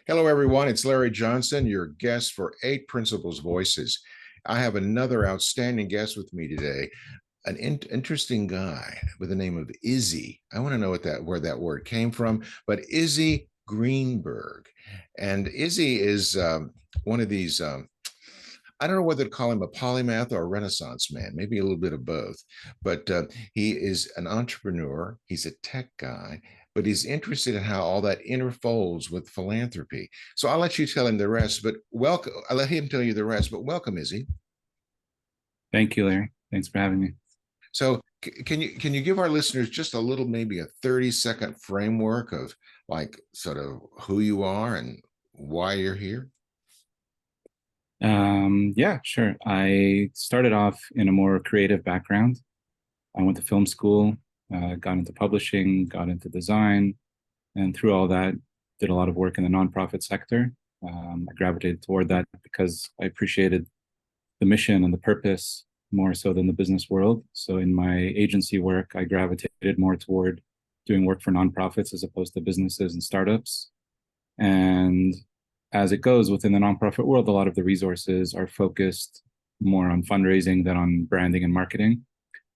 Hello, everyone. It's Larry Johnson, your guest for Eight Principles Voices. I have another outstanding guest with me today, an interesting guy with the name of Izzy. I want to know where that word came from, but Izzy Greenberg. And Izzy is one of these. I don't know whether to call him a polymath or a Renaissance man, maybe a little bit of both. But he is an entrepreneur. He's a tech guy, but he's interested in how all that interfolds with philanthropy. So I'll let you tell him the rest, but welcome. I'll let him tell you the rest, but welcome, Izzy. Thank you, Larry. Thanks for having me. So can you give our listeners just a little, maybe a 30-second framework of like sort of who you are and why you're here? Yeah, sure. I started off in a more creative background. I went to film school, got into publishing, got into design, and through all that, did a lot of work in the nonprofit sector. I gravitated toward that because I appreciated the mission and the purpose more so than the business world. So in my agency work, I gravitated more toward doing work for nonprofits as opposed to businesses and startups. And as it goes within the nonprofit world, a lot of the resources are focused more on fundraising than on branding and marketing.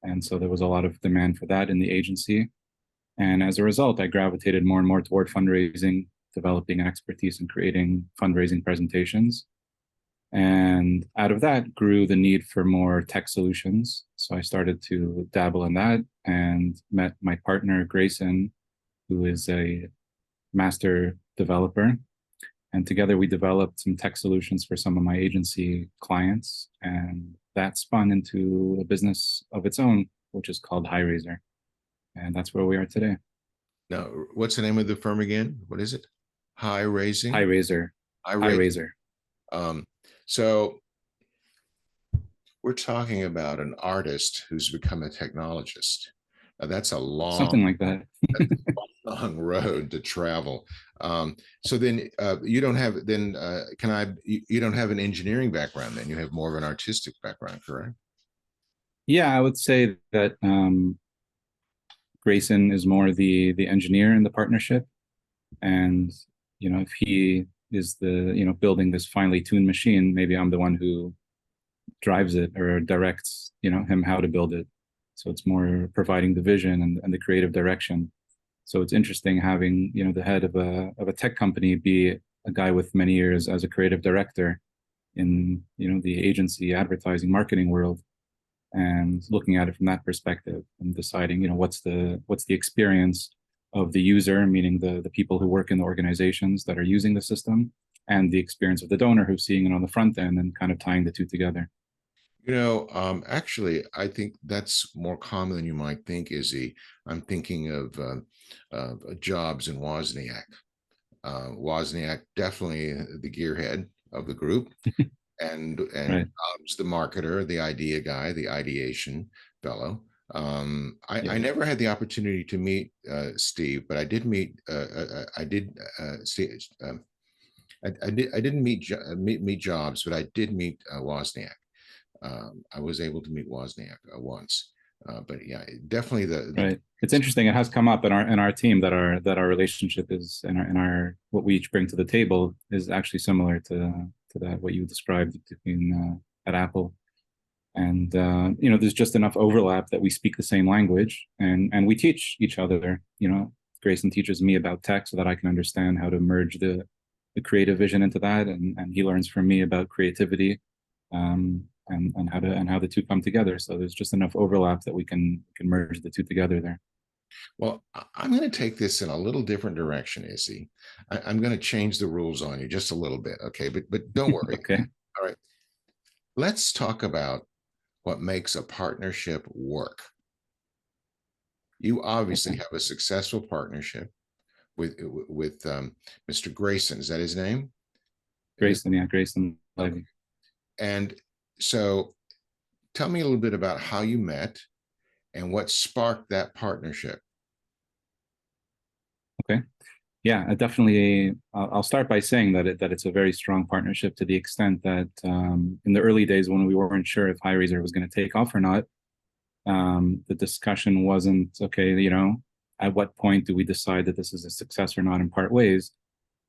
And so there was a lot of demand for that in the agency. And as a result, I gravitated more and more toward fundraising, developing an expertise in creating fundraising presentations. And out of that grew the need for more tech solutions. So I started to dabble in that and met my partner, Grayson, who is a master developer. And together we developed some tech solutions for some of my agency clients. And that spun into a business of its own, which is called HiRaiser. And that's where we are today. Now, what's the name of the firm again? What is it? High Raising? HiRaiser. High Raising. HiRaiser. Um, so we're talking about an artist who's become a technologist. Now, that's a Something like that. long road to travel. So then you don't have you don't have an engineering background, then you have more of an artistic background, correct? Yeah, I would say that Grayson is more the engineer in the partnership. And, if he is building this finely tuned machine, maybe I'm the one who drives it or directs, him how to build it. So it's more providing the vision and the creative direction. So it's interesting having, the head of a tech company be a guy with many years as a creative director in, the agency advertising marketing world, and looking at it from that perspective and deciding, what's the experience of the user, meaning the people who work in the organizations that are using the system, and the experience of the donor who's seeing it on the front end, and kind of tying the two together. Actually, I think that's more common than you might think, Izzy. I'm thinking of Jobs and Wozniak. Wozniak, definitely the gearhead of the group, and Right. Bob's the marketer, the idea guy, the ideation fellow. I Yeah. never had the opportunity to meet Steve, but I did meet. I did see. I didn't meet Jobs, but I did meet Wozniak. I was able to meet Wozniak once, but yeah, definitely the Right. It's interesting. It has come up in our team that our relationship is, and our what we each bring to the table is actually similar to that what you described between at Apple. And there's just enough overlap that we speak the same language, and we teach each other. Grayson teaches me about tech so that I can understand how to merge the creative vision into that, and he learns from me about creativity, and how the two come together. So there's just enough overlap that we can merge the two together there. Well, I'm going to take this in a little different direction, Izzy. I'm going to change the rules on you just a little bit, okay? But don't worry. Okay. All right. Let's talk about what makes a partnership work. You obviously Okay. have a successful partnership with Mr. Grayson. Is that his name? Grayson, yeah, Grayson Okay. Levy. And so tell me a little bit about how you met and what sparked that partnership. Okay. Yeah, I definitely. I'll start by saying that it's a very strong partnership to the extent that in the early days when we weren't sure if HiRaiser was going to take off or not, the discussion wasn't okay. At what point do we decide that this is a success or not and part ways?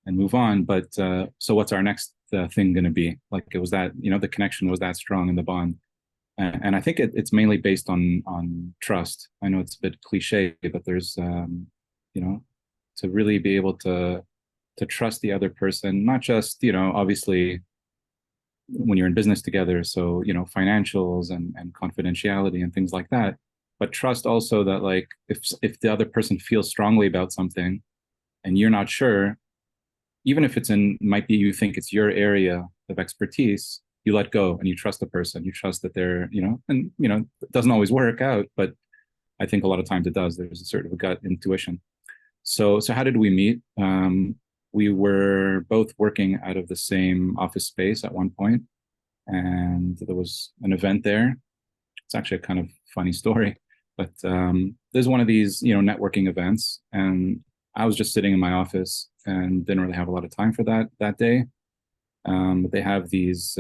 and move on. But so what's our next thing going to be? Like it was that, the connection was that strong in the bond. And I think it's mainly based on trust. I know it's a bit cliche, but there's, to really be able to trust the other person, not just, obviously when you're in business together. So, financials and confidentiality and things like that, but trust also that like, if the other person feels strongly about something and you're not sure, even if might be, you think it's your area of expertise, you let go and you trust the person. You trust that they're, and, it doesn't always work out, but I think a lot of times it does. There's a sort of a gut intuition. So how did we meet? We were both working out of the same office space at one point, and there was an event there. It's actually a kind of funny story, but there's one of these, networking events, and I was just sitting in my office and didn't really have a lot of time for that day. But they have these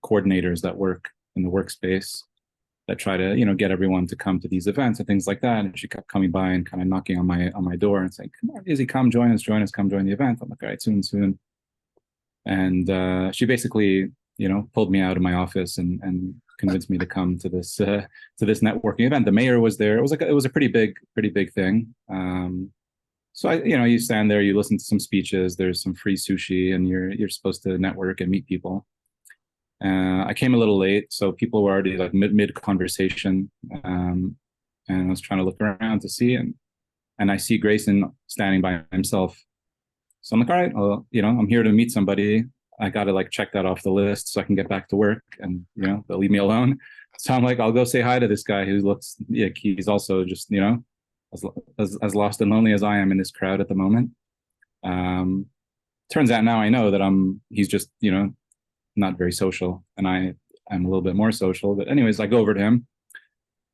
coordinators that work in the workspace that try to, get everyone to come to these events and things like that. And she kept coming by and kind of knocking on my door and saying, "Come on, Izzy, come join us, come join the event." I'm like, "All right, soon." And she basically, pulled me out of my office and convinced me to come to this networking event. The mayor was there. It was a pretty big thing. So you stand there, you listen to some speeches. There's some free sushi, and you're supposed to network and meet people. I came a little late, so people were already like mid conversation, and I was trying to look around to see, and I see Grayson standing by himself. So I'm like, all right, well, I'm here to meet somebody. I got to like check that off the list so I can get back to work, and they'll leave me alone. So I'm like, I'll go say hi to this guy who looks like he's also just as lost and lonely as I am in this crowd at the moment. Turns out now I know that he's just not very social, and I'm a little bit more social. But anyways, I go over to him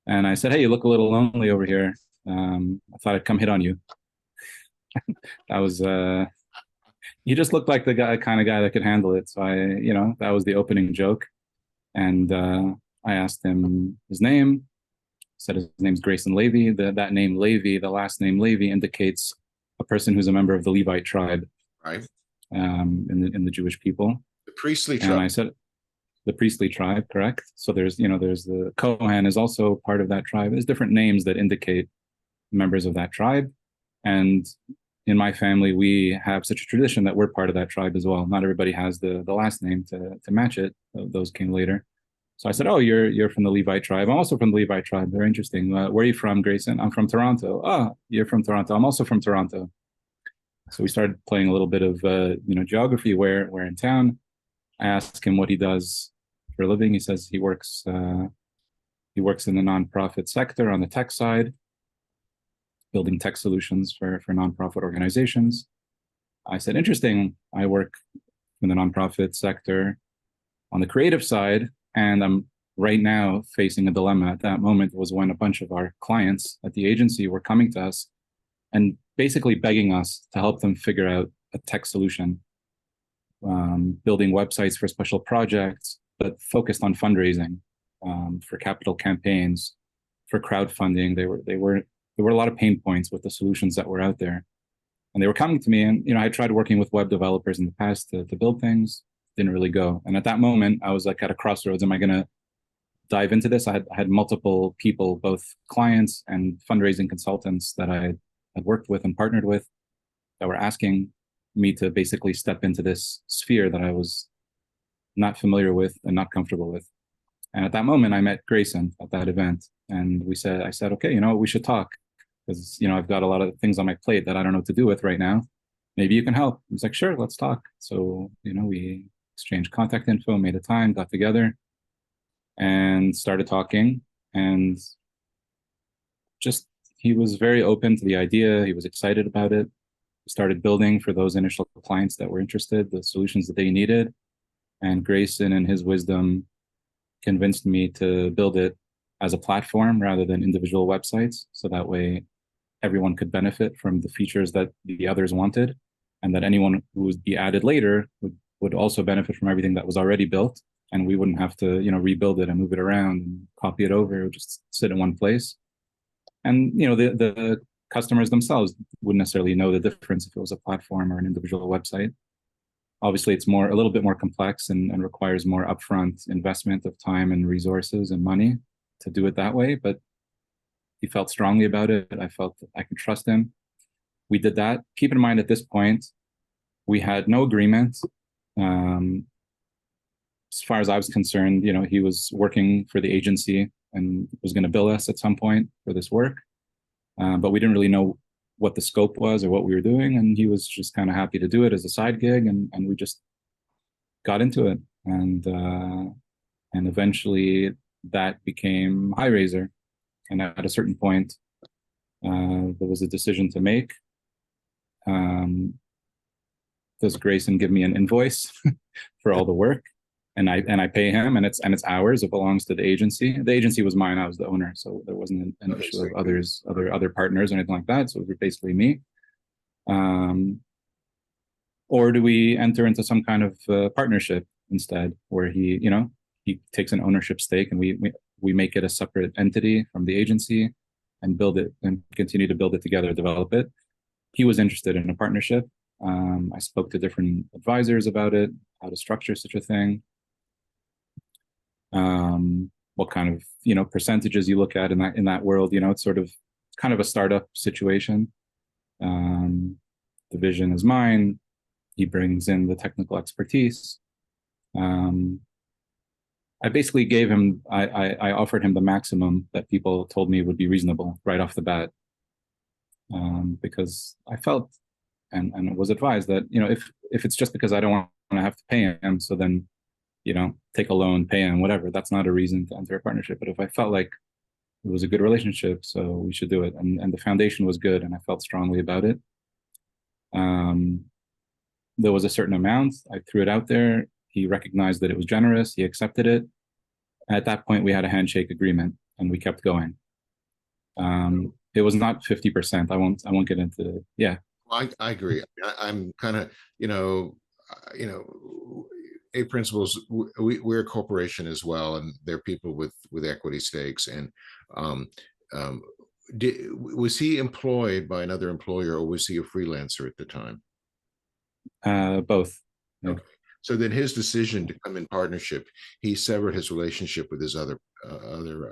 and I said, "Hey, you look a little lonely over here. I thought I'd come hit on you." That was he just looked like the kind of guy that could handle it. So that was the opening joke, and I asked him his name. Said his name's Grayson Levy. That name Levy, the last name Levy, indicates a person who's a member of the Levite tribe, right? In the Jewish people. The priestly tribe. And I said, the priestly tribe, correct? So there's the Kohen is also part of that tribe. There's different names that indicate members of that tribe. And in my family, we have such a tradition that we're part of that tribe as well. Not everybody has the last name to match it. Those came later. So I said, "Oh, you're from the Levite tribe. I'm also from the Levite tribe. Very interesting. Where are you from, Grayson?" "I'm from Toronto." "Oh, you're from Toronto. I'm also from Toronto." So we started playing a little bit of geography, where in town. I asked him what he does for a living. He says he works in the nonprofit sector on the tech side, building tech solutions for nonprofit organizations. I said, "Interesting. I work in the nonprofit sector on the creative side, and I'm right now facing a dilemma." At that moment was when a bunch of our clients at the agency were coming to us and basically begging us to help them figure out a tech solution, building websites for special projects, but focused on fundraising, for capital campaigns, for crowdfunding. There were a lot of pain points with the solutions that were out there, and they were coming to me. And I tried working with web developers in the past to build things. Didn't really go. And at that moment, I was like at a crossroads. Am I going to dive into this? I had multiple people, both clients and fundraising consultants that I had worked with and partnered with, that were asking me to basically step into this sphere that I was not familiar with and not comfortable with. And at that moment, I met Grayson at that event, and I said, "Okay, we should talk, because I've got a lot of things on my plate that I don't know what to do with right now. Maybe you can help." He's like, "Sure, let's talk." So we exchanged contact info, made a time, got together, and started talking. And just he was very open to the idea. He was excited about it. We started building for those initial clients that were interested, the solutions that they needed. And Grayson, in his wisdom, convinced me to build it as a platform rather than individual websites. So that way everyone could benefit from the features that the others wanted, and that anyone who would be added later would also benefit from everything that was already built. And we wouldn't have to, rebuild it and move it around and copy it over. It would just sit in one place. And, the customers themselves wouldn't necessarily know the difference if it was a platform or an individual website. Obviously, it's a little bit more complex and requires more upfront investment of time and resources and money to do it that way. But he felt strongly about it. I felt I could trust him. We did that. Keep in mind, at this point, we had no agreement. As far as I was concerned, he was working for the agency and was going to bill us at some point for this work. But we didn't really know what the scope was or what we were doing. And he was just kind of happy to do it as a side gig. And we just got into it. And eventually that became HiRaiser. And at a certain point, there was a decision to make. Does Grayson give me an invoice for all the work? And I pay him, and it's ours. It belongs to the agency. The agency was mine. I was the owner, so there wasn't an issue of other partners or anything like that. So it was basically me. Or do we enter into some kind of partnership instead, where he takes an ownership stake, and we make it a separate entity from the agency, and build it and continue to build it together, develop it. He was interested in a partnership. I spoke to different advisors about it, how to structure such a thing. What kind of percentages you look at in that world. It's sort of kind of a startup situation. The vision is mine. He brings in the technical expertise. I basically gave him. I offered him the maximum that people told me would be reasonable right off the bat, because I felt and was advised that if it's just because I don't want to have to pay him, so then take a loan, pay him, whatever. That's not a reason to enter a partnership. But if I felt like it was a good relationship, so we should do it, and the foundation was good, and I felt strongly about it. There was a certain amount. I threw it out there. He recognized that it was generous. He accepted it. At that point, we had a handshake agreement, and we kept going. It was not 50%. I won't get into. Yeah. I agree. I'm kind of Eight Principles, we're a corporation as well, and there are people with equity stakes. And was he employed by another employer, or was he a freelancer at the time? Both. Yeah. Okay. So then his decision to come in partnership, he severed his relationship with his other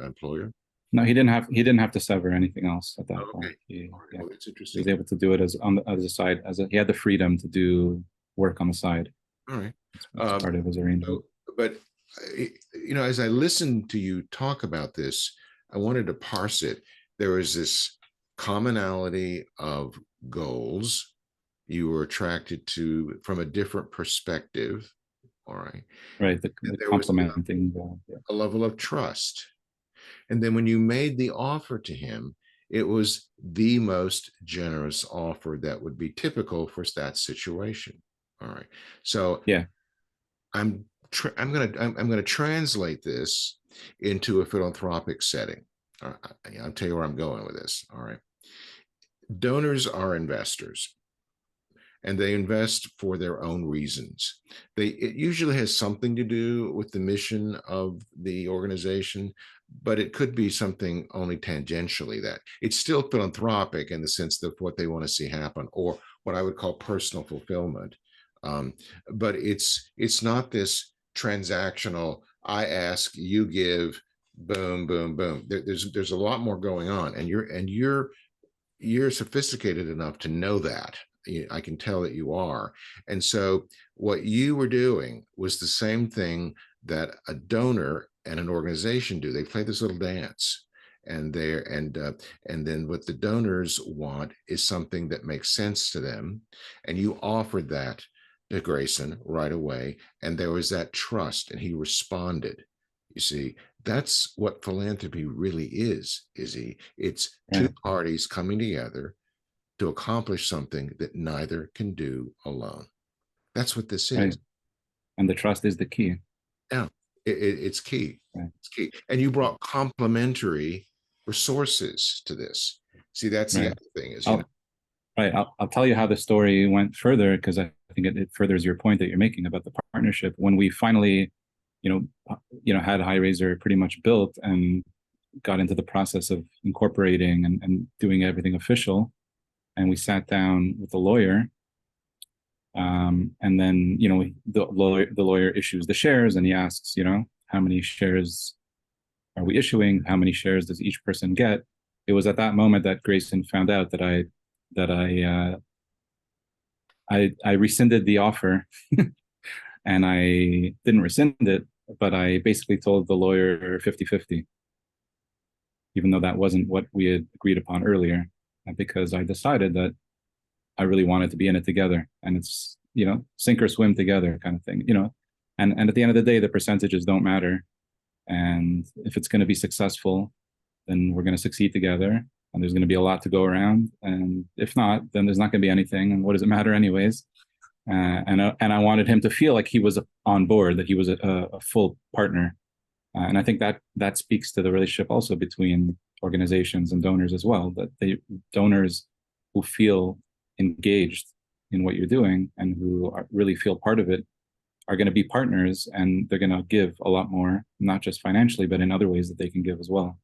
employer. No, he didn't have to sever anything else at that point. Well, it's interesting. He was able to do it as a side, he had the freedom to do work on the side. All right. That's part of his arrangement. But as I listened to you talk about this, I wanted to parse it. There was this commonality of goals you were attracted to from a different perspective. All right. Right. The complementing a level of trust. And then when you made the offer to him, it was the most generous offer that would be typical for that situation. All right. So yeah, I'm going to translate this into a philanthropic setting. I'll tell you where I'm going with this. All right. Donors are investors, and they invest for their own reasons. It usually has something to do with the mission of the organization, but it could be something only tangentially. That it's still philanthropic in the sense of what they want to see happen, or what I would call personal fulfillment. But it's not this transactional, I ask, you give, boom, boom, boom. There's a lot more going on, and you're sophisticated enough to know that. I can tell that you are. And so what you were doing was the same thing that a donor and an organization do. They play this little dance, and then what the donors want is something that makes sense to them, and you offered that to Grayson right away, and there was that trust, and he responded. You see, that's what philanthropy really is, Izzy. It's two parties coming together to accomplish something that neither can do alone. That's what this is. Right. And the trust is the key. Yeah, it's key. Right. It's key. And you brought complementary resources to this. See, that's the other thing is, Right. I'll tell you how the story went further, because I think it furthers your point that you're making about the partnership. When we finally, had HiRaiser pretty much built, and got into the process of incorporating and doing everything official. And we sat down with the lawyer. And then, the lawyer issues the shares, and he asks, how many shares are we issuing? How many shares does each person get? It was at that moment that Grayson found out that I rescinded the offer, and I didn't rescind it, but I basically told the lawyer 50-50, even though that wasn't what we had agreed upon earlier, because I decided that I really wanted to be in it together, and it's, sink or swim together kind of thing, and at the end of the day, the percentages don't matter. And if it's going to be successful, then we're going to succeed together, and there's going to be a lot to go around. And if not, then there's not going to be anything. And what does it matter anyways? And I wanted him to feel like he was on board, that he was a full partner. And I think that speaks to the relationship also between organizations and donors as well, that donors who feel engaged in what you're doing and who really feel part of it are going to be partners, and they're going to give a lot more, not just financially, but in other ways that they can give as well.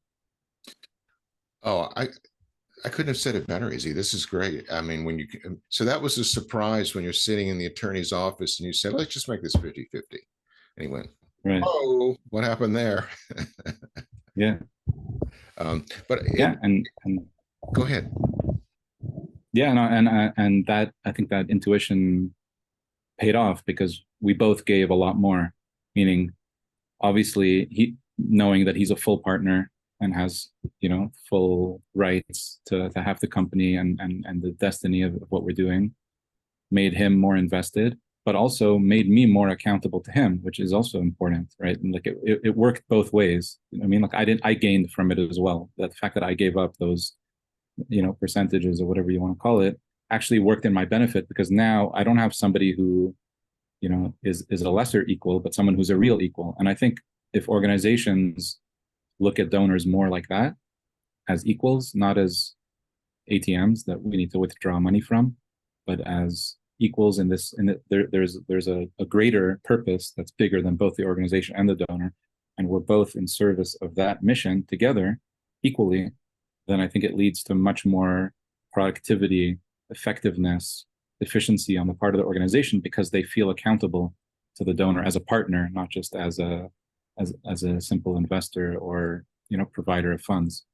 Oh, I couldn't have said it better, Izzy. This is great. I mean, so that was a surprise when you're sitting in the attorney's office and you said, let's just make this 50-50. And he went, right. Oh, what happened there? Yeah. But yeah. And go ahead. Yeah. No, and that, I think that intuition paid off because we both gave a lot more, meaning obviously he, knowing that he's a full partner and has, full rights to have the company and the destiny of what we're doing, made him more invested, but also made me more accountable to him, which is also important, right? And like it worked both ways. I mean, like I gained from it as well. That the fact that I gave up those, percentages or whatever you want to call it, actually worked in my benefit, because now I don't have somebody who, is a lesser equal, but someone who's a real equal. And I think if organizations look at donors more like that, as equals, not as ATMs that we need to withdraw money from, but as equals in this, there's a greater purpose that's bigger than both the organization and the donor, and we're both in service of that mission together equally, then I think it leads to much more productivity, effectiveness, efficiency on the part of the organization, because they feel accountable to the donor as a partner, not just as a simple investor or provider of funds.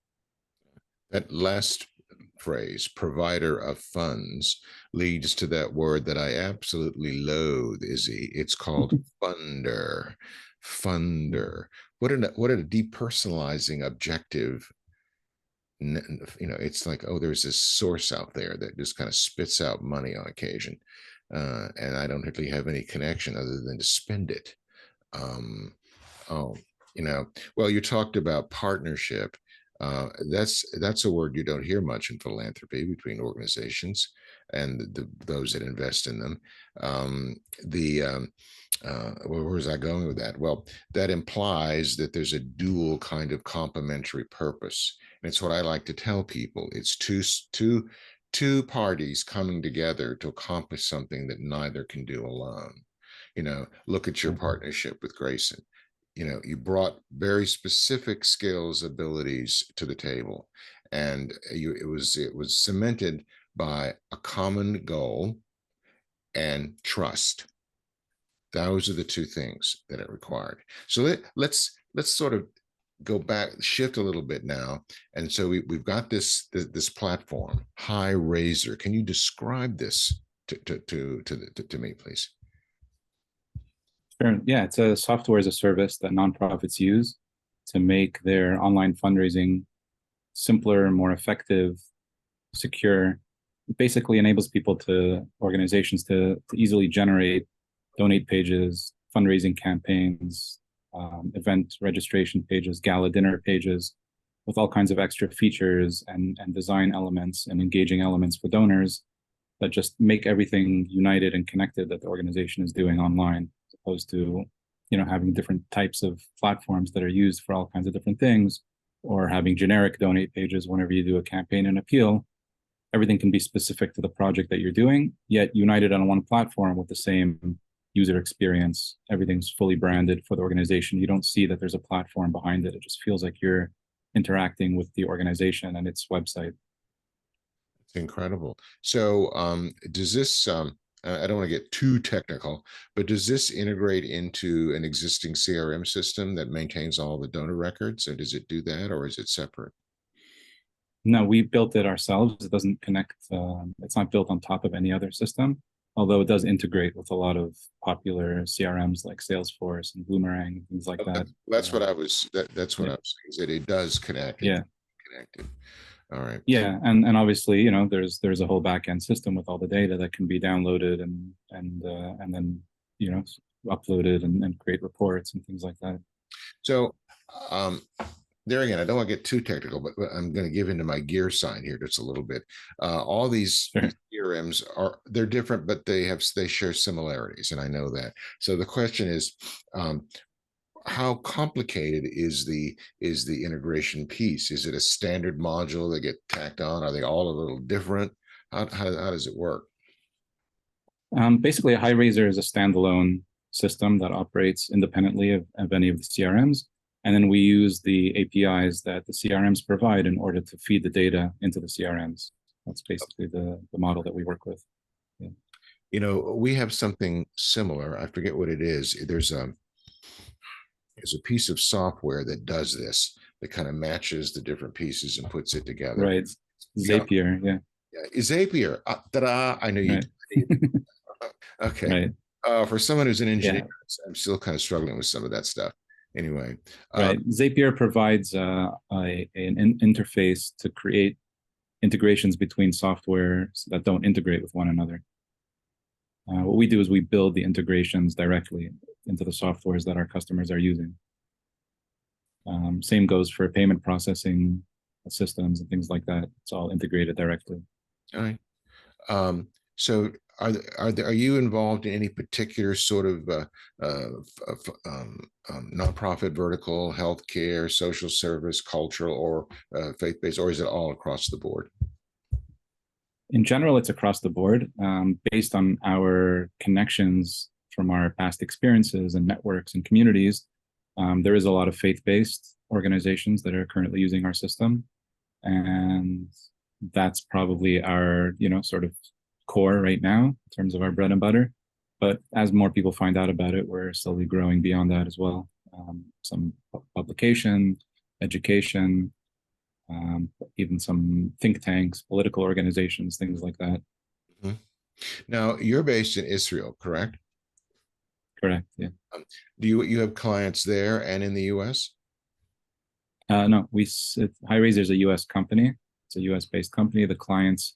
That last phrase, provider of funds, leads to that word that I absolutely loathe, Izzy. It's called funder. Funder. What a depersonalizing objective. It's like, oh, there's this source out there that just kind of spits out money on occasion, and I don't really have any connection other than to spend it. Well, you talked about partnership. That's a word you don't hear much in philanthropy between organizations and those that invest in them. Where was I going with that? Well, that implies that there's a dual kind of complementary purpose. And it's what I like to tell people. It's two parties coming together to accomplish something that neither can do alone. Look at your partnership with Grayson. You brought very specific skills, abilities to the table, and it was cemented by a common goal and trust. Those are the two things that it required. So let's sort of go back, shift a little bit now. And so we've got this platform, HiRaiser. Can you describe this to me, please? Sure. Yeah, it's a software as a service that nonprofits use to make their online fundraising simpler, more effective, secure. It basically enables organizations to easily generate donate pages, fundraising campaigns, event registration pages, gala dinner pages, with all kinds of extra features and design elements and engaging elements for donors that just make everything united and connected that the organization is doing online, as opposed to, having different types of platforms that are used for all kinds of different things, or having generic donate pages whenever you do a campaign and appeal. Everything can be specific to the project that you're doing, yet united on one platform with the same user experience. Everything's fully branded for the organization. You don't see that there's a platform behind it. It just feels like you're interacting with the organization and its website. It's incredible. So does this, I don't want to get too technical, but does this integrate into an existing CRM system that maintains all the donor records? Or does it do that, or is it separate? No, we built it ourselves. It doesn't connect. It's not built on top of any other system, although it does integrate with a lot of popular CRMs like Salesforce and Boomerang and things like Okay. that. That's what I was. That's what Yeah, I was saying. Is that it does connect. yeah, Connected. All right. yeah, and obviously, you know, there's a whole backend system with all the data that can be downloaded and then, you know, uploaded and create reports and things like that. So um, there again, I don't want to get too technical, but I'm going to give into my gear sign here just a little bit. All these Sure. theorems they're different, but they share similarities, and I know that. So the question is, how complicated is the integration piece? Is it a standard module that get tacked on? Are they all a little different? How does it work? Basically, a HiRaiser is a standalone system that operates independently of any of the CRMs. And then we use the APIs that the CRMs provide in order to feed the data into the CRMs. That's basically the model that we work with. Yeah. You know, we have something similar. I forget what it is. There's a piece of software that does this, that kind of matches the different pieces and puts it together. Right. Yeah, Zapier, yeah. Zapier. Ta-da! I know you. Right. Okay. Right. For someone who's an engineer, Yeah. I'm still kind of struggling with some of that stuff. Anyway, Right. Zapier provides an interface to create integrations between software that don't integrate with one another. What we do is we build the integrations directly into the softwares that our customers are using. Same goes for payment processing systems and things like that. It's all integrated directly. all right. So are you involved in any particular sort of nonprofit vertical, healthcare, social service, cultural, or faith-based, or is it all across the board? In general, it's across the board. Based on our connections from our past experiences and networks and communities, there is a lot of faith-based organizations that are currently using our system. And that's probably our, you know, sort of core right now in terms of our bread and butter. But as more people find out about it, we're slowly growing beyond that as well. Some publication, education, even some think tanks, political organizations, things like that. Mm-hmm. Now, you're based in Israel, correct? Correct. Yeah. Do you have clients there and in the U.S.? No, HiRaiser is a U.S. company. It's a U.S. based company. The clients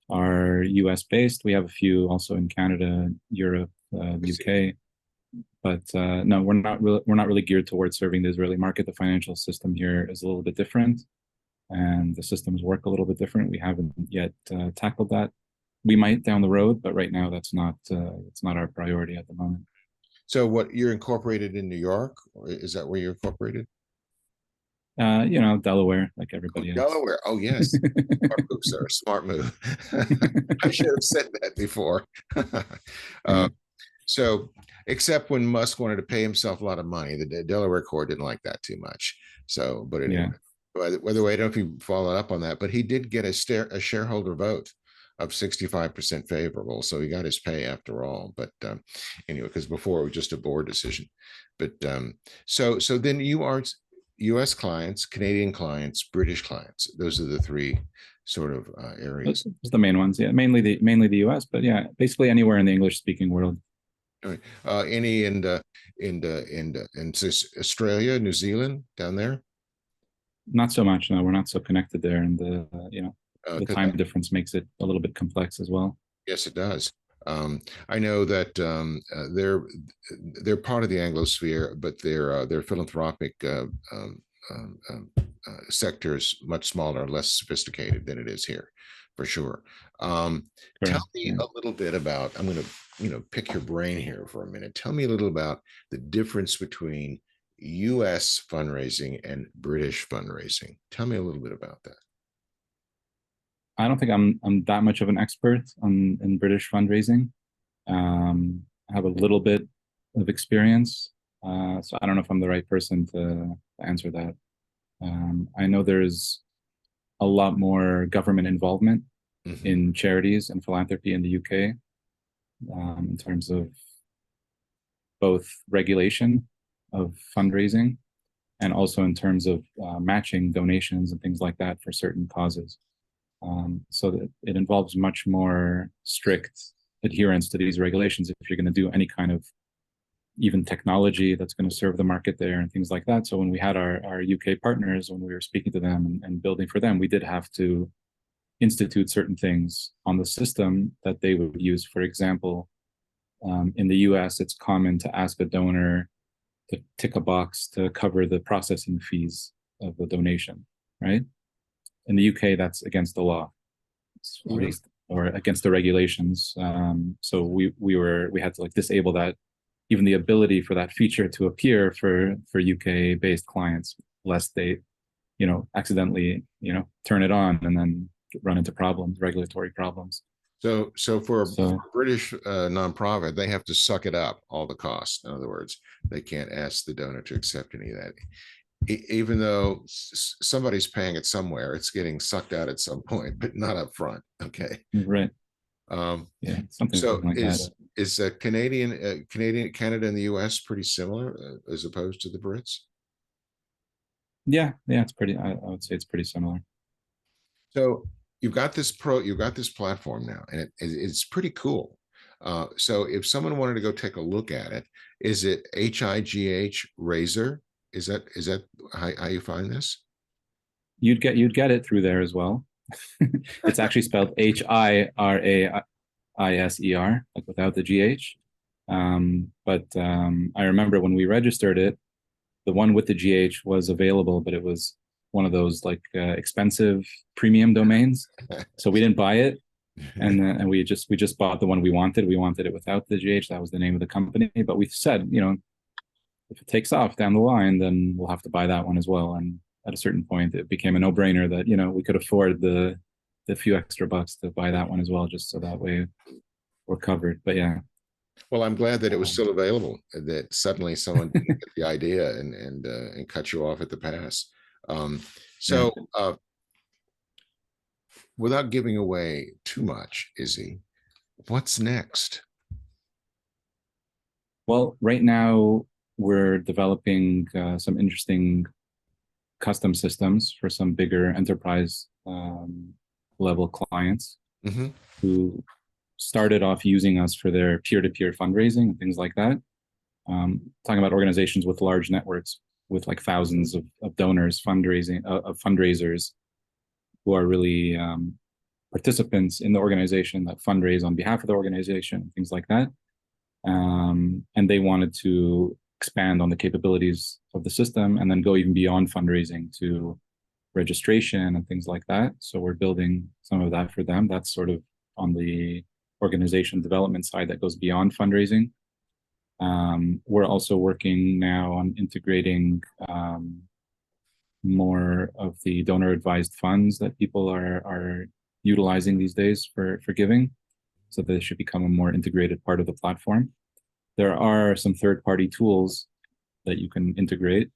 are U.S. based. We have a few also in Canada, Europe, UK. But no, we're not really geared towards serving the Israeli market. The financial system here is a little bit different, and the systems work a little bit different. We haven't yet tackled that. We might down the road, but right now that's not it's not our priority at the moment. So, what, you're incorporated in New York, or is that where you're incorporated? You know, Delaware, like everybody else. Delaware. Oh, yes. Smart move, sir. Smart move. I should have said that before. So, except when Musk wanted to pay himself a lot of money, the Delaware court didn't like that too much. So, but anyway, by the way, I don't know if you followed up on that, but he did get a shareholder vote of 65% favorable. So he got his pay after all. But anyway, because before it was just a board decision. But so then you are US clients, Canadian clients, British clients. Those are the three sort of areas. Those the main ones. Yeah. Mainly the US, but yeah, basically anywhere in the English speaking world. Any in Australia, New Zealand, down there? Not so much. No, we're not so connected there, and the time difference makes it a little bit complex as well. Yes, it does. I know that they're part of the Anglosphere, but their philanthropic sector is much smaller, less sophisticated than it is here, for sure. Tell me a little bit about. I'm going to pick your brain here for a minute. Tell me a little about the difference between U.S. fundraising and British fundraising. Tell me a little bit about that. I don't think I'm that much of an expert in British fundraising. I have a little bit of experience, so I don't know if I'm the right person to answer that. I know there's a lot more government involvement Mhm. in charities and philanthropy in the UK, in terms of both regulation of fundraising and also in terms of matching donations and things like that for certain causes. So that it involves much more strict adherence to these regulations if you're going to do any kind of even technology that's going to serve the market there and things like that. So when we had our UK partners, when we were speaking to them and building for them, we did have to institute certain things on the system that they would use. For example, in the US, it's common to ask a donor to tick a box to cover the processing fees of the donation, right? In the UK, that's against the law, or against the regulations. So we had to like disable that, even the ability for that feature to appear for UK based clients, lest they, accidentally, turn it on and then run into problems, regulatory problems. So for So a British nonprofit, they have to suck it up all the costs. In other words, they can't ask the donor to accept any of that. Even though somebody's paying it somewhere, it's getting sucked out at some point, but not up front. Okay. right, Um, yeah, something so like that. is Canada and the U.S. pretty similar as opposed to the Brits? Yeah, it's pretty. I would say it's pretty similar. So you've got this platform now, and it's pretty cool. So if someone wanted to go take a look at it, is it HiGH Razor? Is that how you find this? You'd get it through there as well. It's actually spelled HiRaiser, like without the GH. But I remember when we registered it, the one with the GH was available, but it was one of those like expensive premium domains. So we didn't buy it, and we just bought the one we wanted. We wanted it without the GH. That was the name of the company. But we said, if it takes off down the line, then we'll have to buy that one as well. And at a certain point, it became a no-brainer that we could afford the few extra bucks to buy that one as well, just so that way we're covered. But yeah. Well, I'm glad that it was Um, still available. That suddenly someone didn't get the idea and cut you off at the pass. Um, yeah. so, without giving away too much, Izzy, what's next? Well, right now we're developing some interesting custom systems for some bigger enterprise level clients Mm-hmm. who started off using us for their peer-to-peer fundraising and things like that. Talking about organizations with large networks with like thousands of donors, of fundraisers who are really participants in the organization that fundraise on behalf of the organization, things like that. And they wanted to expand on the capabilities of the system and then go even beyond fundraising to registration and things like that. So we're building some of that for them. That's sort of on the organization development side that goes beyond fundraising. We're also working now on integrating more of the donor advised funds that people are utilizing these days for giving, so they should become a more integrated part of the platform. There are some third-party tools that you can integrate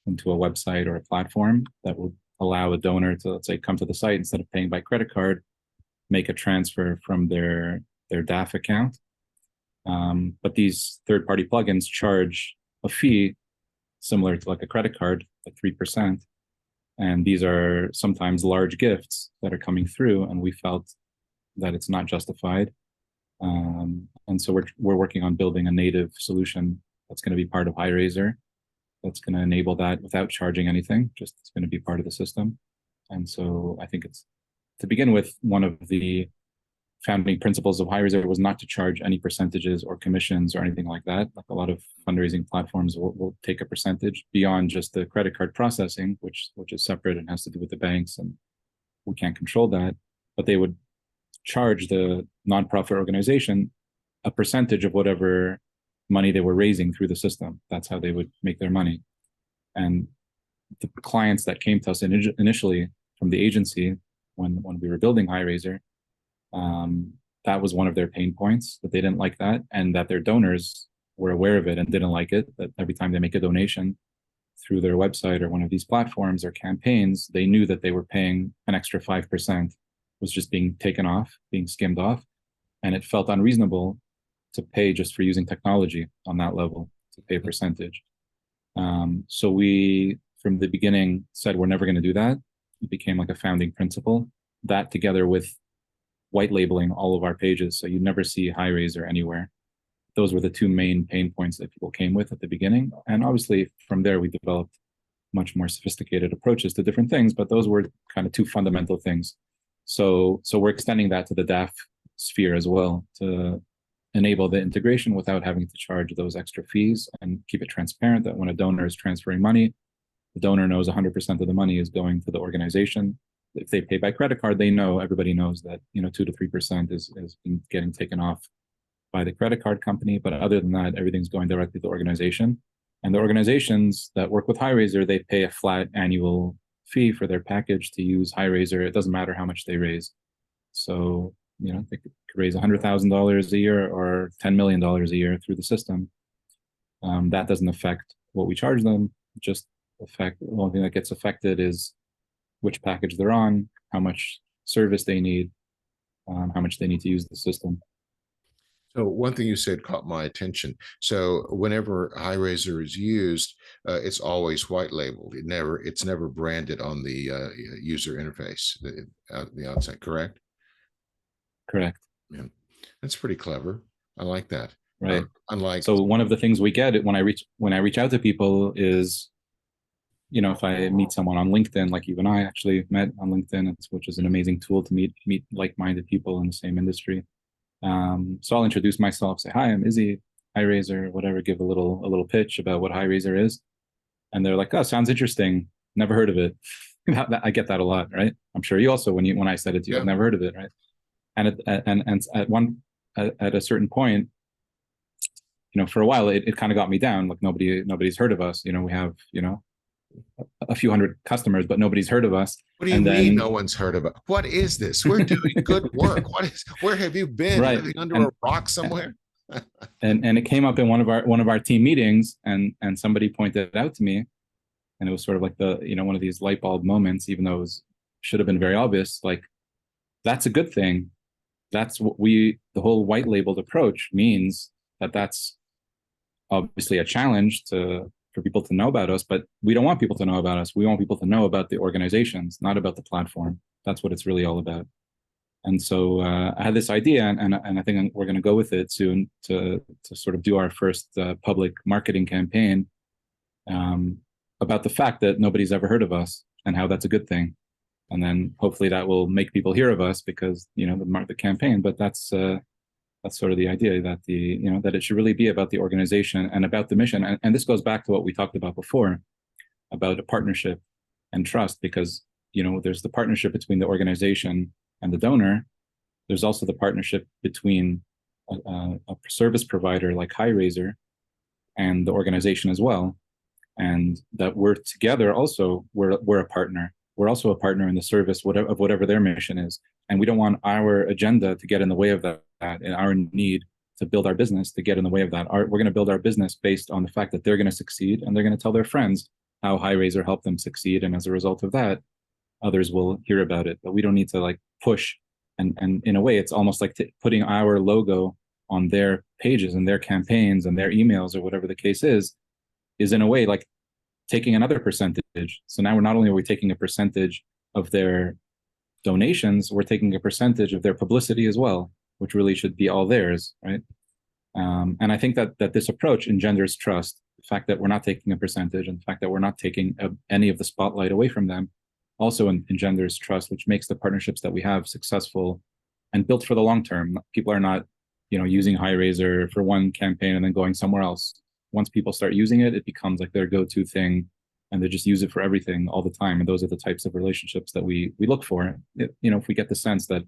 into a website or a platform that will allow a donor to, let's say, come to the site instead of paying by credit card, make a transfer from their DAF account. But these third-party plugins charge a fee similar to like a credit card, like 3%. And these are sometimes large gifts that are coming through, and we felt that it's not justified. And so we're working on building a native solution that's going to be part of HiRaiser, that's going to enable that without charging anything. Just it's going to be part of the system. And so I think it's, to begin with, one of the founding principles of HiRaiser was not to charge any percentages or commissions or anything like that. Like a lot of fundraising platforms will take a percentage beyond just the credit card processing, which is separate and has to do with the banks, and we can't control that. But they would charge the nonprofit organization a percentage of whatever money they were raising through the system. That's how they would make their money. And the clients that came to us initially from the agency when we were building HiRaiser, that was one of their pain points, that they didn't like that, and that their donors were aware of it and didn't like it, that every time they make a donation through their website or one of these platforms or campaigns, they knew that they were paying an extra 5% was just being taken off, being skimmed off. And it felt unreasonable to pay just for using technology on that level, to pay a percentage. So we, from the beginning, said we're never going to do that. It became like a founding principle. That together with white labeling all of our pages, so you'd never see HiRaiser anywhere. Those were the two main pain points that people came with at the beginning. And obviously from there, we developed much more sophisticated approaches to different things, but those were kind of two fundamental things. So we're extending that to the DAF sphere as well to enable the integration without having to charge those extra fees and keep it transparent that when a donor is transferring money, the donor knows 100% of the money is going to the organization. If they pay by credit card, they know, everybody knows that, 2 to 3% is getting taken off by the credit card company. But other than that, everything's going directly to the organization. And the organizations that work with HiRaiser, they pay a flat annual fee for their package to use HiRaiser. It doesn't matter how much they raise. So, they could raise $100,000 a year or $10 million a year through the system. That doesn't affect what we charge them. Just the only thing that gets affected is which package they're on, how much service they need, how much they need to use the system. So one thing you said caught my attention. So whenever HiRaiser is used, it's always white labeled. It's never branded on the user interface, the outside. Correct? Correct. Yeah, that's pretty clever. I like that. Right. Unlike, so one of the things we get when I reach out to people is, if I meet someone on LinkedIn, like you and I actually met on LinkedIn, which is an amazing tool to meet like-minded people in the same industry. So I'll introduce myself, say, hi, I'm Izzy, HiRaiser, whatever, give a little pitch about what HiRaiser is. And they're like, oh, sounds interesting. Never heard of it. I get that a lot, right? I'm sure you also, when I said it to you, I've never heard of it, right? And at a certain point, for a while, it kind of got me down. Like nobody's heard of us. We have, a few hundred customers, but nobody's heard of us. What do you mean no one's heard of it? What is this? We're doing good work. Where have you been? Right. Living under a rock somewhere? and it came up in one of our team meetings, and somebody pointed it out to me, and it was sort of like the, one of these light bulb moments, even though should have been very obvious. Like, that's a good thing. That's what the whole white labeled approach means, that's obviously a challenge for people to know about us, but we don't want people to know about us. We want people to know about the organizations, not about the platform. That's what it's really all about. And so I had this idea, and I think we're going to go with it soon to sort of do our first public marketing campaign about the fact that nobody's ever heard of us and how that's a good thing. And then hopefully that will make people hear of us because, the campaign, but that's sort of the idea that that it should really be about the organization and about the mission. And this goes back to what we talked about before, about a partnership and trust, because, there's the partnership between the organization and the donor. There's also the partnership between a service provider like HiRaiser and the organization as well. And that we're together also, we're a partner. We're also a partner in the service of whatever their mission is. And we don't want our agenda to get in the way of that, and our need to build our business to get in the way of that. We're going to build our business based on the fact that they're going to succeed, and they're going to tell their friends how HiRaiser helped them succeed. And as a result of that, others will hear about it. But we don't need to push. And in a way, it's almost like putting our logo on their pages and their campaigns and their emails or whatever the case is in a way like taking another percentage. So now not only are we taking a percentage of their donations, we're taking a percentage of their publicity as well, which really should be all theirs, right? And I think that this approach engenders trust. The fact that we're not taking a percentage and the fact that we're not taking any of the spotlight away from them also engenders trust, which makes the partnerships that we have successful and built for the long term. People are not, using HiRaiser for one campaign and then going somewhere else. Once people start using it, it becomes like their go-to thing, and they just use it for everything all the time. And those are the types of relationships that we look for. If we get the sense that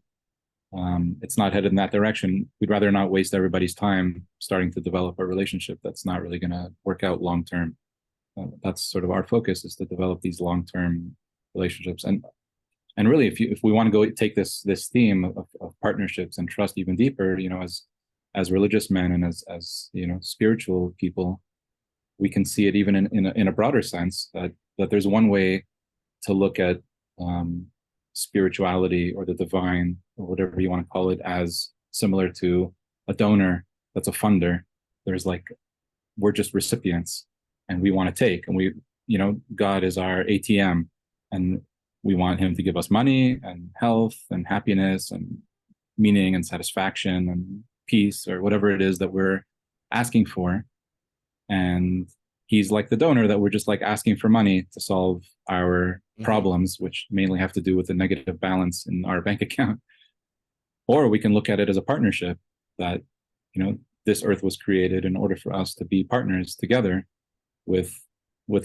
it's not headed in that direction, we'd rather not waste everybody's time starting to develop a relationship that's not really going to work out long term. That's sort of our focus, is to develop these long-term relationships. And really, if we want to go take this theme of partnerships and trust even deeper, as religious men and as spiritual people, we can see it even in a broader sense, that there's one way to look at spirituality or the divine or whatever you want to call it as similar to a donor that's a funder. There's like, we're just recipients and we want to take, and God is our ATM, and we want him to give us money and health and happiness and meaning and satisfaction and peace or whatever it is that we're asking for. And he's like the donor that we're just like asking for money to solve our problems, which mainly have to do with the negative balance in our bank account. Or we can look at it as a partnership that, this earth was created in order for us to be partners together with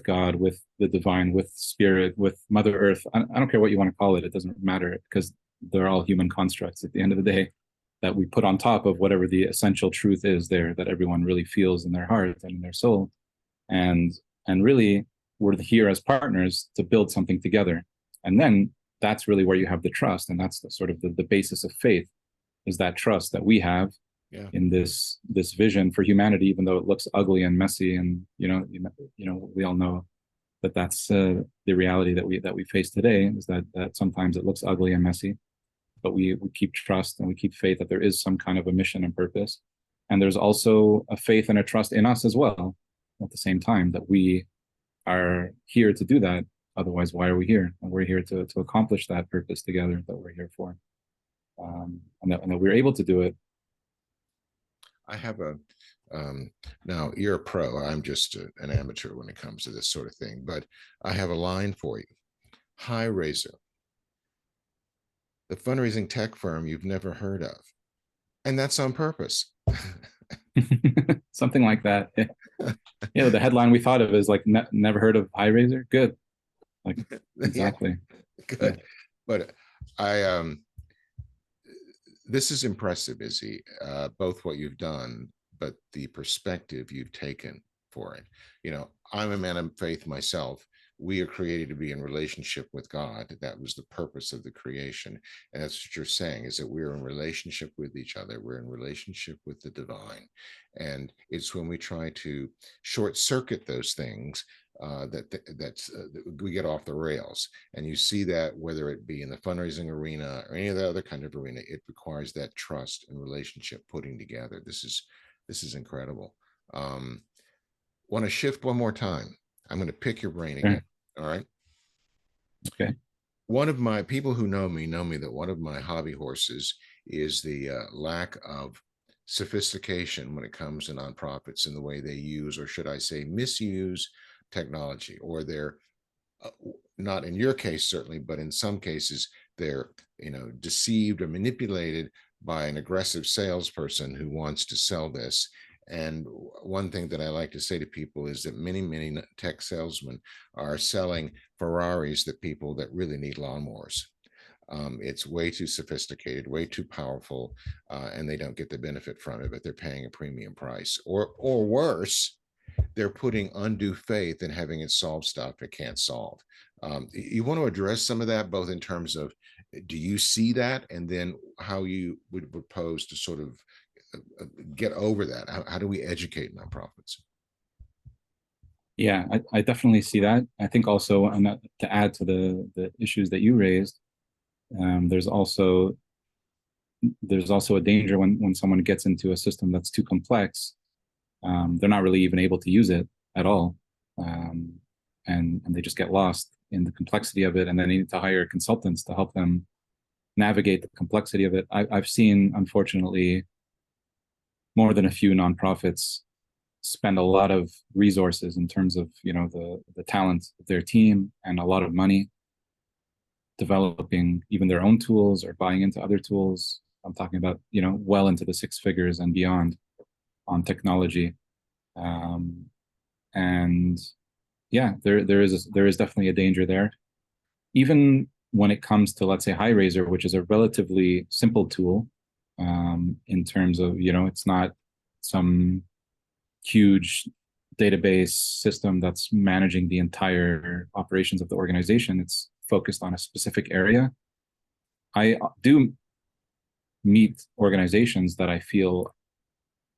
God, with the divine, with spirit, with Mother Earth. I don't care what you want to call it. It doesn't matter, because they're all human constructs at the end of the day that we put on top of whatever the essential truth is there that everyone really feels in their heart and in their soul. And really, we're here as partners to build something together. And then that's really where you have the trust. And that's the basis of faith, is that trust that we have in this vision for humanity, even though it looks ugly and messy. And, we all know that that's the reality that we face today, is that sometimes it looks ugly and messy, but we keep trust and we keep faith that there is some kind of a mission and purpose. And there's also a faith and a trust in us as well, at the same time, that we are here to do that. Otherwise, why are we here? And we're here to accomplish that purpose together that we're here for. And that we're able to do it. I have now you're a pro. I'm just an amateur when it comes to this sort of thing, but I have a line for you. HiRaiser, the fundraising tech firm you've never heard of. And that's on purpose. Something like that. The headline we thought of is like, never heard of HiRaiser. Good. Like, exactly. Good. But this is impressive, Izzy, both what you've done, but the perspective you've taken for it. I'm a man of faith myself. We are created to be in relationship with God. That was the purpose of the creation. And that's what you're saying, is that we're in relationship with each other. We're in relationship with the divine. And it's when we try to short circuit those things that we get off the rails. And you see that whether it be in the fundraising arena or any of the other kind of arena, it requires that trust and relationship putting together. This is incredible. Want to shift one more time? I'm going to pick your brain again. All right. Okay. One of my people who know me that one of my hobby horses is the lack of sophistication when it comes to nonprofits in the way they use, or should I say misuse, technology, or they're not in your case certainly, but in some cases they're deceived or manipulated by an aggressive salesperson who wants to sell this. And one thing that I like to say to people is that many tech salesmen are selling Ferraris to people that really need lawnmowers. It's way too sophisticated, way too powerful, and they don't get the benefit from it, but they're paying a premium price. Or worse, they're putting undue faith in having it solve stuff it can't solve. You want to address some of that, both in terms of, do you see that, and then how you would propose to sort of get over that? How do we educate nonprofits? Yeah, I definitely see that. I think also, and to add to the issues that you raised, there's also a danger when someone gets into a system that's too complex. They're not really even able to use it at all, and they just get lost in the complexity of it, and then they need to hire consultants to help them navigate the complexity of it. I've seen, unfortunately, more than a few nonprofits spend a lot of resources in terms of the talent of their team and a lot of money developing even their own tools or buying into other tools. I'm talking about well into the six figures and beyond on technology, and yeah, there is definitely a danger there. Even when it comes to, let's say, HiRaiser, which is a relatively simple tool, in terms of it's not some huge database system that's managing the entire operations of the organization. It's focused on a specific area. I do meet organizations that I feel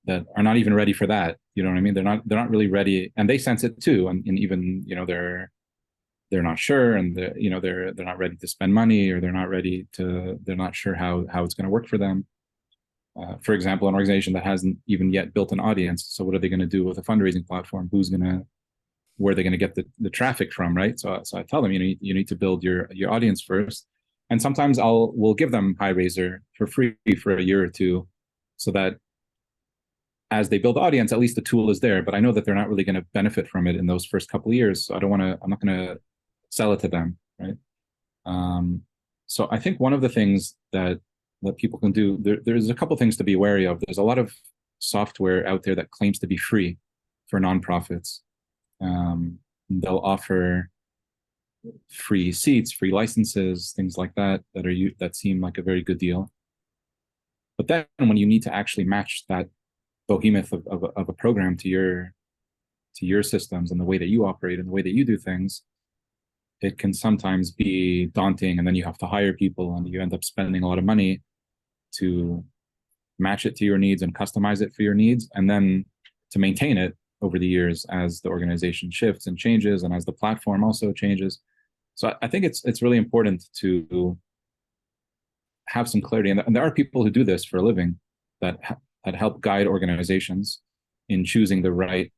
that are not even ready for that. You know what I mean? They're not really ready, and they sense it too. And even, they're not sure, and they're not ready to spend money, or they're not sure how it's going to work for them. For example, an organization that hasn't even yet built an audience. So what are they going to do with a fundraising platform? Where are they going to get the traffic from, right? So I tell them, you need to build your audience first. And sometimes we'll give them HiRaiser for free for a year or two, so that as they build the audience, at least the tool is there. But I know that they're not really going to benefit from it in those first couple of years. So I'm not going to sell it to them, right? So I think one of the things that people can do, there's a couple things to be wary of. There's a lot of software out there that claims to be free for nonprofits. They'll offer free seats, free licenses, things like that that seem like a very good deal. But then when you need to actually match that behemoth of a program to your systems and the way that you operate and the way that you do things, it can sometimes be daunting. And then you have to hire people, and you end up spending a lot of money to match it to your needs and customize it for your needs, and then to maintain it over the years as the organization shifts and changes, and as the platform also changes. So I think it's really important to have some clarity. And there are people who do this for a living that help guide organizations in choosing the right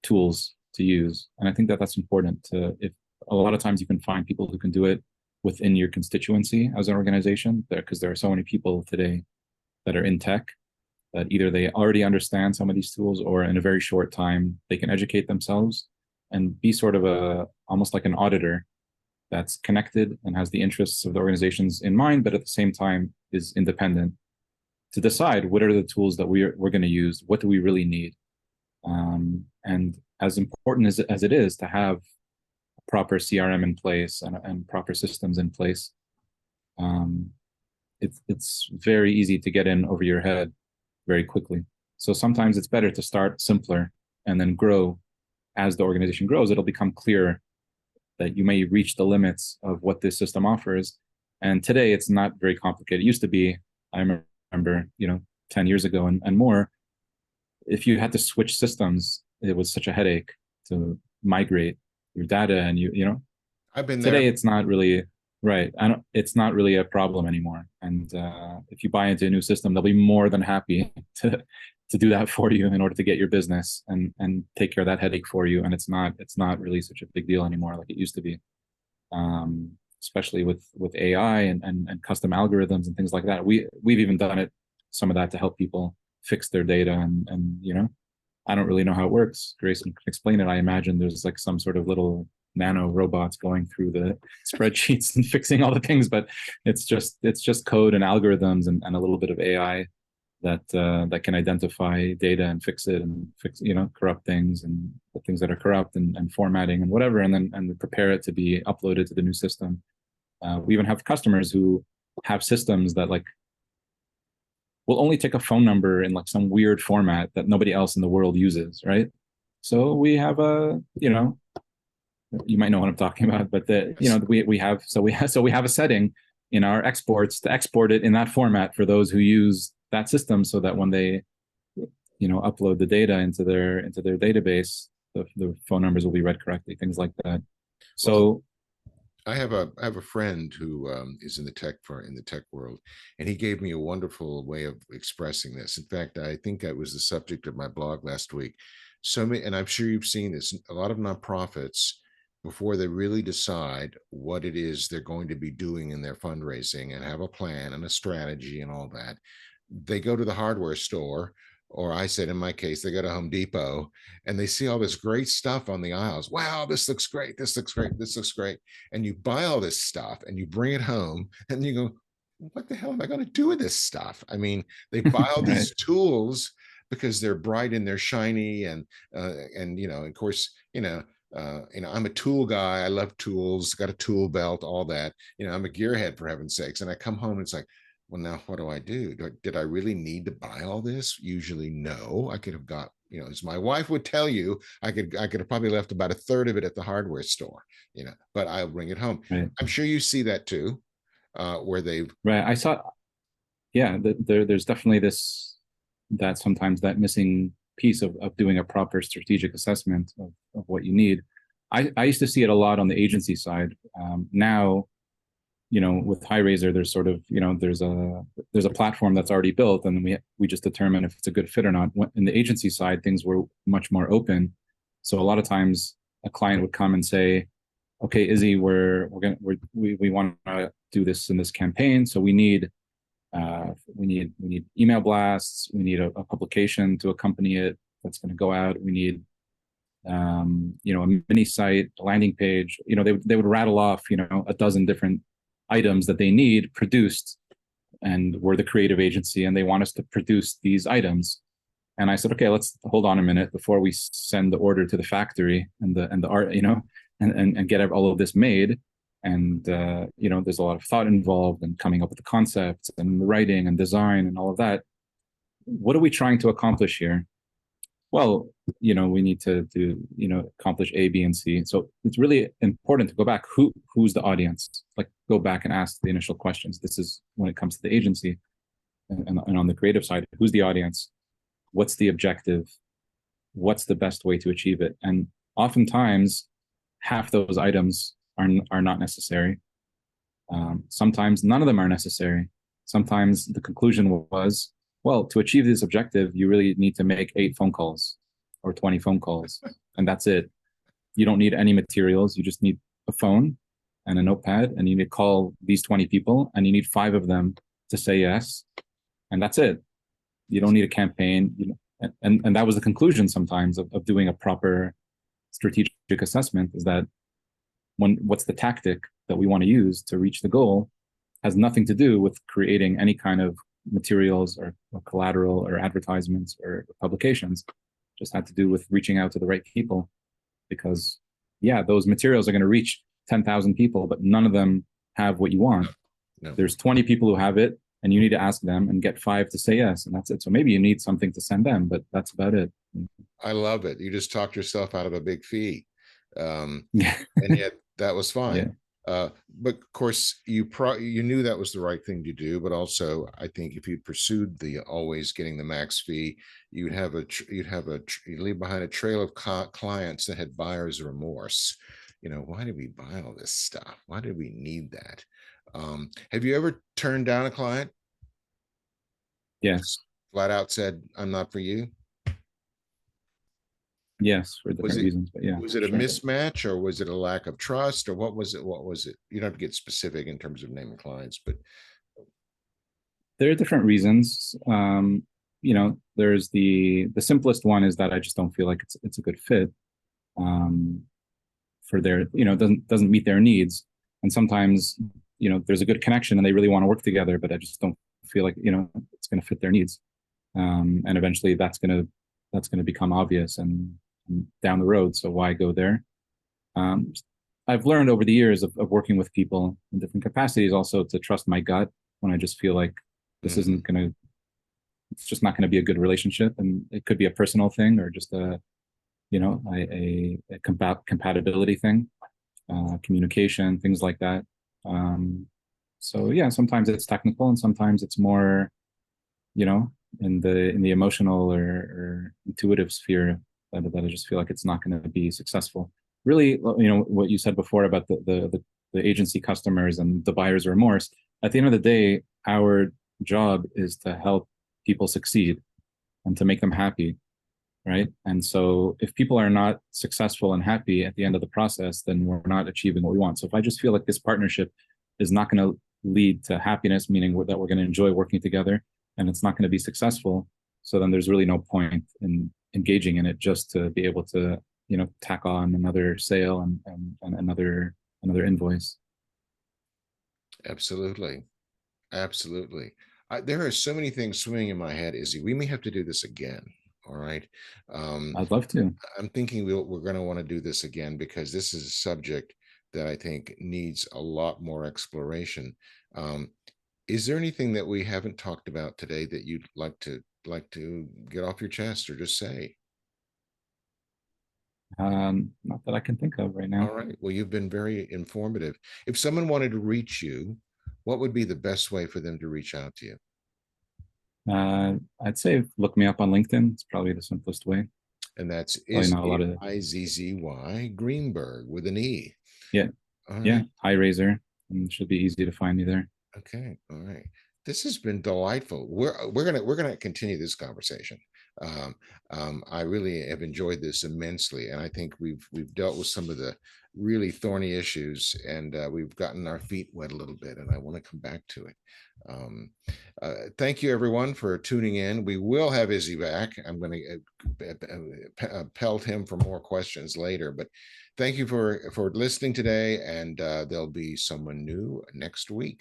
tools to use. And I think that that's important. If a lot of times you can find people who can do it within your constituency as an organization, because there are so many people today that are in tech that either they already understand some of these tools, or in a very short time they can educate themselves and be sort of almost like an auditor that's connected and has the interests of the organizations in mind, but at the same time is independent to decide what are the tools that we're going to use, what do we really need. And as important as it is to have a proper CRM in place and proper systems in place, it's very easy to get in over your head very quickly. So sometimes it's better to start simpler and then grow. As the organization grows, it'll become clear that you may reach the limits of what this system offers. And today it's not very complicated. It used to be, I remember, 10 years ago and more, if you had to switch systems, it was such a headache to migrate your data. And I've been there. today it's not really right. It's not really a problem anymore. And if you buy into a new system, they'll be more than happy to do that for you in order to get your business and take care of that headache for you. And it's not really such a big deal anymore like it used to be, especially with AI and custom algorithms and things like that. We've even done some of that to help people fix their data. And I don't really know how it works. Grace can explain it. I imagine there's like some sort of little nano robots going through the spreadsheets and fixing all the things, but it's just code and algorithms and a little bit of AI that can identify data and fix it and fix corrupt things and the things that are corrupt and formatting and whatever, and prepare it to be uploaded to the new system. We even have customers who have systems that will only take a phone number in some weird format that nobody else in the world uses, right? So we have you might know what I'm talking about, but we have a setting in our exports to export it in that format for those who use that system, so that when they upload the data into their database, the phone numbers will be read correctly, things like that. So I have a friend who is in the tech world, and he gave me a wonderful way of expressing this. In fact, I think that was the subject of my blog last week. So many, and I'm sure you've seen this, a lot of nonprofits, before they really decide what it is they're going to be doing in their fundraising and have a plan and a strategy and all that, they go to the hardware store, or I said in my case, they go to Home Depot, and they see all this great stuff on the aisles. Wow, this looks great. This looks great. This looks great. And you buy all this stuff and you bring it home and you go, what the hell am I going to do with this stuff? I mean, they buy all right. these tools because they're bright and they're shiny. And of course, I'm a tool guy. I love tools, got a tool belt, all that. I'm a gearhead, for heaven's sakes. And I come home and it's like, well, now what do I do? Did I really need to buy all this? Usually, no. I could have got, as my wife would tell you, I could have probably left about a third of it at the hardware store, but I'll bring it home. Right. I'm sure you see that too, where they've. Right. I saw, yeah, there's definitely this that sometimes that missing piece of doing a proper strategic assessment of what you need. I used to see it a lot on the agency side. Now, with HiRaiser, there's sort of, there's a platform that's already built, and we just determine if it's a good fit or not. In the agency side, things were much more open. So a lot of times a client would come and say, okay, Izzy, we want to do this in this campaign. So we need email blasts. We need a publication to accompany it that's going to go out. We need, a mini site, a landing page. They would rattle off, a dozen different items that they need produced, and we're the creative agency, and they want us to produce these items. And I said, okay, let's hold on a minute before we send the order to the factory and the art, and get all of this made. And there's a lot of thought involved and coming up with the concepts and writing and design and all of that. What are we trying to accomplish here? Well, we need to do, accomplish A, B, and C. So it's really important to go back. Who's the audience? Like, go back and ask the initial questions. This is when it comes to the agency, and on the creative side, who's the audience? What's the objective? What's the best way to achieve it? And oftentimes, half those items are not necessary. Sometimes none of them are necessary. Sometimes the conclusion was, well, to achieve this objective, you really need to make 8 phone calls or 20 phone calls, and that's it. You don't need any materials. You just need a phone and a notepad, and you need to call these 20 people, and you need 5 of them to say yes, and that's it. You don't need a campaign. And that was the conclusion sometimes of doing a proper strategic assessment, is that what's the tactic that we want to use to reach the goal has nothing to do with creating any kind of materials or collateral or advertisements or publications. Just had to do with reaching out to the right people, because those materials are going to reach 10,000 people, but none of them have what you want. No. There's 20 people who have it, and you need to ask them and get 5 to say yes, and that's it. So maybe you need something to send them, but that's about it. I love it. You just talked yourself out of a big fee. And yet that was fine. Yeah. But of course, you knew that was the right thing to do. But also, I think if you pursued the always getting the max fee, you'd leave behind a trail of clients that had buyer's remorse. Why did we buy all this stuff? Why did we need that? Have you ever turned down a client? Yes. Flat out said, "I'm not for you." Yes, for different reasons, but yeah. Was it a mismatch, or was it a lack of trust, or what was it? You don't have to get specific in terms of naming clients, but there are different reasons. There's the simplest one is that I just don't feel like it's a good fit for their, doesn't meet their needs. And sometimes, there's a good connection and they really want to work together, but I just don't feel like, it's going to fit their needs. And eventually that's going to become obvious and down the road. So why go there? I've learned over the years of working with people in different capacities also to trust my gut when I just feel like this isn't going to, it's just not going to be a good relationship. And it could be a personal thing or just a compatibility thing, communication, things like that. So yeah, sometimes it's technical and sometimes it's more, in the emotional or intuitive sphere that I just feel like it's not going to be successful. Really, what you said before about the agency customers and the buyer's remorse, at the end of the day, our job is to help people succeed and to make them happy, right? And so if people are not successful and happy at the end of the process, then we're not achieving what we want. So if I just feel like this partnership is not going to lead to happiness, meaning that we're going to enjoy working together, and it's not going to be successful, so then there's really no point in engaging in it just to be able to, tack on another sale and another invoice. Absolutely. There are so many things swimming in my head, Izzy. We may have to do this again. All right. I'd love to. I'm thinking we're going to want to do this again because this is a subject that I think needs a lot more exploration. Is there anything that we haven't talked about today that you'd like to get off your chest or just say? Not that I can think of right now. All right. Well, you've been very informative. If someone wanted to reach you, what would be the best way for them to reach out to you? I'd say look me up on LinkedIn. It's probably the simplest way. And that's Probably not a Izzy, lot of Izzy Greenberg with an E. yeah, All yeah. right. HiRaiser, and it should be easy to find me there. Okay. All right. This has been delightful. We're gonna continue this conversation. Um, I really have enjoyed this immensely, and I think we've dealt with some of the really thorny issues, and we've gotten our feet wet a little bit. And I want to come back to it. Um, Thank you, everyone, for tuning in. We will have Izzy back. I'm going to pelt him for more questions later, but thank you for listening today, and there'll be someone new next week.